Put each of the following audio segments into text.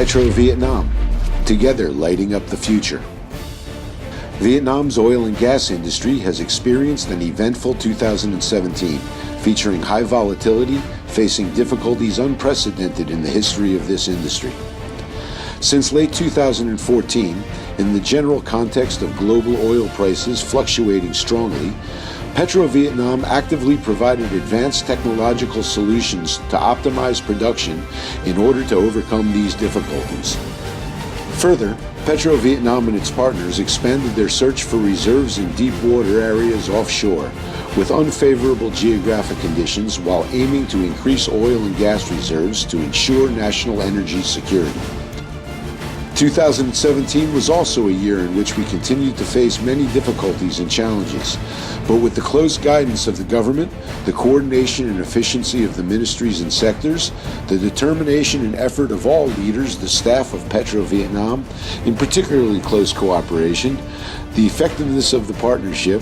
Petro-Vietnam, together lighting up the future. Vietnam's oil and gas industry has experienced an eventful 2017, featuring high volatility, facing difficulties unprecedented in the history of this industry. Since late 2014, in the general context of global oil prices fluctuating strongly, Petro-Vietnam actively provided advanced technological solutions to optimize production in order to overcome these difficulties. Further, Petro-Vietnam and its partners expanded their search for reserves in deep water areas offshore, with unfavorable geographic conditions, while aiming to increase oil and gas reserves to ensure national energy security. 2017 was also a year in which we continued to face many difficulties and challenges, but with the close guidance of the government, the coordination and efficiency of the ministries and sectors, the determination and effort of all leaders, the staff of Petro-Vietnam, in particularly close cooperation, the effectiveness of the partnership,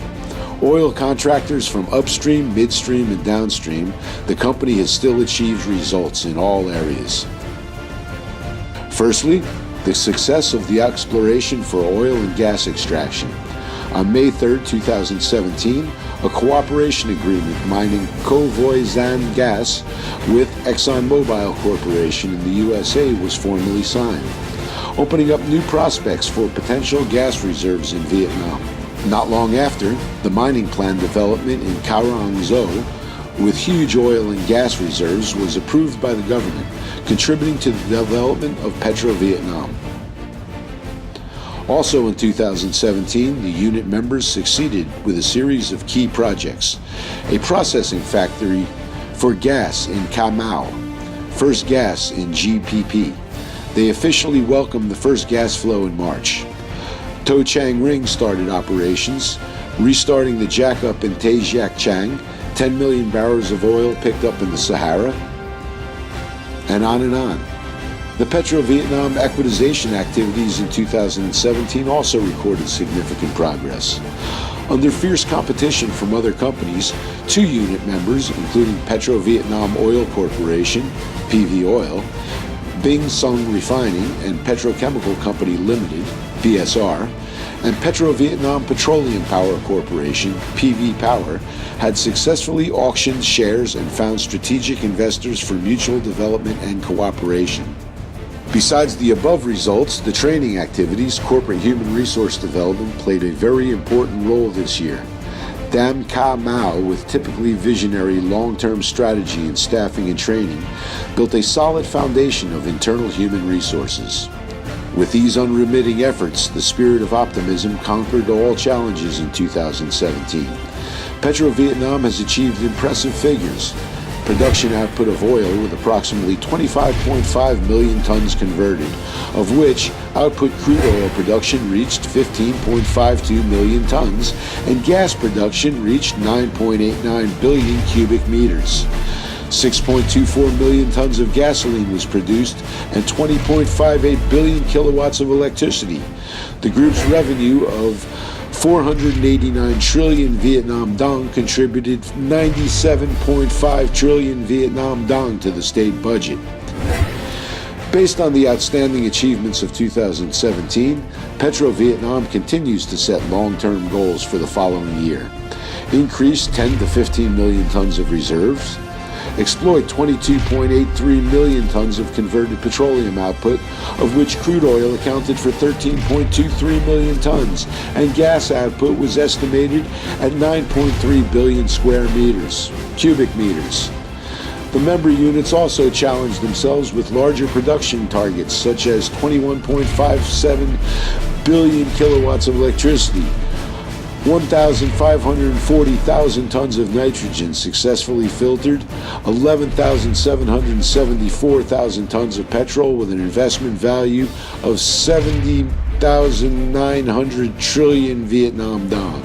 oil contractors from upstream, midstream, and downstream, the company has still achieved results in all areas. Firstly, the success of the exploration for oil and gas extraction. On May 3, 2017, a cooperation agreement mining Co Voi Gian gas with ExxonMobil Corporation in the USA was formally signed, opening up new prospects for potential gas reserves in Vietnam. Not long after, the mining plan development in Carong Zo with huge oil and gas reserves was approved by the government, contributing to the development of Petro-Vietnam. Also in 2017, the unit members succeeded with a series of key projects: a processing factory for gas in Ca Mau, first gas in GPP. They officially welcomed the first gas flow in March. To Chang Ring started operations, restarting the jackup in Tay Giak Chang, 10 million barrels of oil picked up in the Sahara, and on and on. The Petro-Vietnam equitization activities in 2017 also recorded significant progress. Under fierce competition from other companies, 2 unit members, including Petro-Vietnam Oil Corporation, PV Oil, Binh Sung Refining and Petrochemical Company Limited, PSR, and Petro-Vietnam Petroleum Power Corporation, PV Power, had successfully auctioned shares and found strategic investors for mutual development and cooperation. Besides the above results, the training activities, corporate human resource development played a very important role this year. Dam Ca Mau, with typically visionary long-term strategy in staffing and training, built a solid foundation of internal human resources. With these unremitting efforts, the spirit of optimism conquered all challenges in 2017. Petro-Vietnam has achieved impressive figures. Production output of oil with approximately 25.5 million tons converted, of which output crude oil production reached 15.52 million tons and gas production reached 9.89 billion cubic meters. 6.24 million tons of gasoline was produced and 20.58 billion kilowatts of electricity. The group's revenue of 489 trillion Vietnam dong contributed 97.5 trillion Vietnam dong to the state budget. Based on the outstanding achievements of 2017, Petro-Vietnam continues to set long-term goals for the following year. Increase 10 to 15 million tons of reserves, exploit 22.83 million tons of converted petroleum output, of which crude oil accounted for 13.23 million tons, and gas output was estimated at 9.3 billion cubic meters. The member units also challenged themselves with larger production targets, such as 21.57 billion kilowatts of electricity, 1,540,000 tons of nitrogen successfully filtered, 11,774,000 tons of petrol with an investment value of 70,900 trillion Vietnam dong.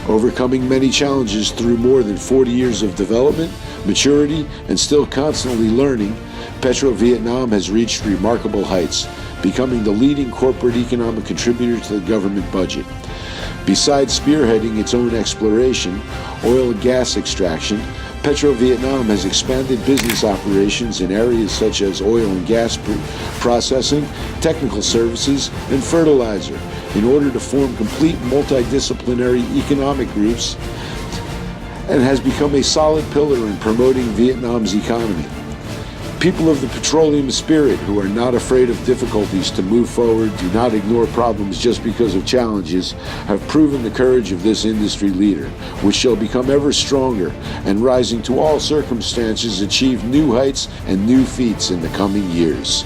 Overcoming many challenges through more than 40 years of development, maturity, and still constantly learning, Petro-Vietnam has reached remarkable heights, becoming the leading corporate economic contributor to the government budget. Besides spearheading its own exploration, oil and gas extraction, Petro-Vietnam has expanded business operations in areas such as oil and gas processing, technical services, and fertilizer in order to form complete multidisciplinary economic groups, and has become a solid pillar in promoting Vietnam's economy. People of the petroleum spirit who are not afraid of difficulties to move forward, do not ignore problems just because of challenges, have proven the courage of this industry leader, which shall become ever stronger and rising to all circumstances achieve new heights and new feats in the coming years.